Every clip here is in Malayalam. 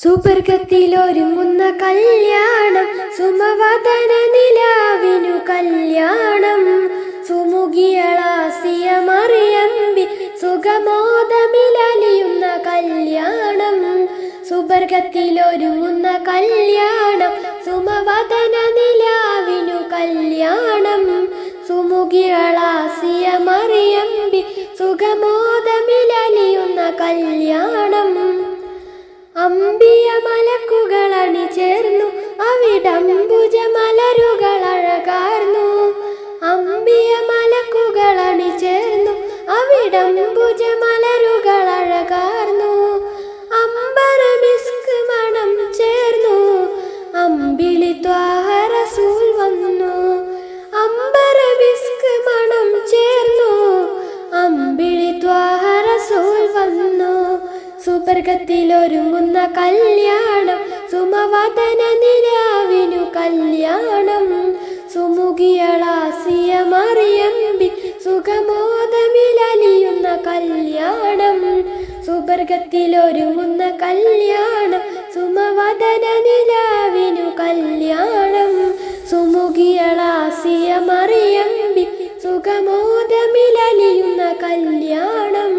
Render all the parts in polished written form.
സുബർഗത്തിലൊരുങ്ങുന്ന കല്യാണം, സുമവദന നിലാവിനു കല്യാണം. സുമുഖിയളാസിയ മറിയമ്പി സുഖമോദമിലലിയുന്ന കല്യാണം. സുബർഗത്തിലൊരുങ്ങുന്ന കല്യാണം, സുമവദന നിലാവിനു കല്യാണം. സുമുഖിയളാസിയ മറിയമ്പി സുഖമോദമിലലിയുന്ന കല്യാണം. അമ്പിയ മലക്കുകളണി ചേർന്നു അവിടംബുജ മലരുകളഴകാർന്നു. അമ്പിയ മലക്കുകളണി ചേർന്നു അവിടംബുജ മലരുകളഴകാർന്നു. അമ്പര മിസ്ക് മണം ചേർന്നു അമ്പിളി ത്വാഹ റസൂൽ വന്നു. അമ്പര മിസ്ക് മണം ചേർന്നു അമ്പിളി ത്വാഹ റസൂൽ വന്നു. സുബർഗത്തിലൊരുങ്ങുന്ന കല്യാണം, സുമവദന നിലാവിനു കല്യാണം. സുമുഖിയളാസിയ മറിയമ്പി സുഖമോദമിലലിയുന്ന കല്യാണം. സുബർഗത്തിലൊരുങ്ങുന്ന കല്യാണം, സുമവദന നിലാവിനു കല്യാണം. സുമുഖിയളാസിയ മറിയമ്പി സുഖമോദമിലലിയുന്ന കല്യാണം.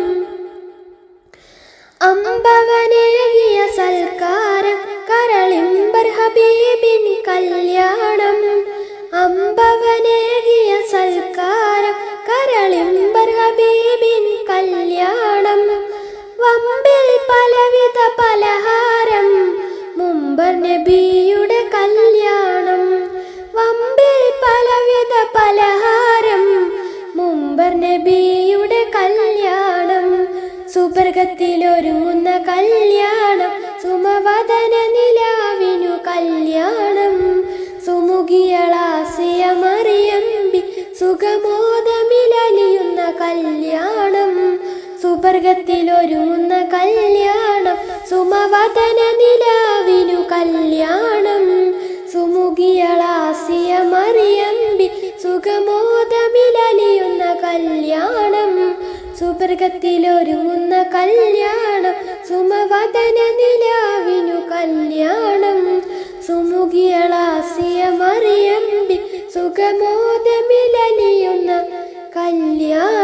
അമ്പവനേകിയ സൽക്കാരം കരളിമ്പർ ഹബീബിൻ കല്യാണം. അമ്പവനേകിയ സൽക്കാരം കരളിമ്പർ ഹബീബിൻ കല്യാണം. വമ്പിൽ പലവിധ പലഹാരം മുമ്പർ നബിയുടെ കല്യാണം. വമ്പിൽ പലവിധ പലഹാരം മുമ്പർ നബിയുടെ കല്യാണം. സുബർഗത്തിലൊരുങ്ങുന്ന കല്യാണം, സുമവദന നിലാവിനു കല്യാണം. സുമുഖിയളാസിയ മറിയമ്പി സുഖമോദമിലലിയുന്ന കല്യാണം. സുബർഗത്തിലൊരുങ്ങുന്ന കല്യാണം, സുമവദന നിലാവിനു കല്യാണം. സുമുഖിയളാസിയ മറിയമ്പി സുഖമോദമിലലിയുന്ന കല്യാണം. സുബർഗത്തിലൊരുങ്ങുന്ന കല്യാണം, സുമവദന നിലാവിനു കല്യാണം. സുമുഖിയളാസിയ മറിയമ്പി സുഖമോദമിലലിയുന്ന കല്യാണം.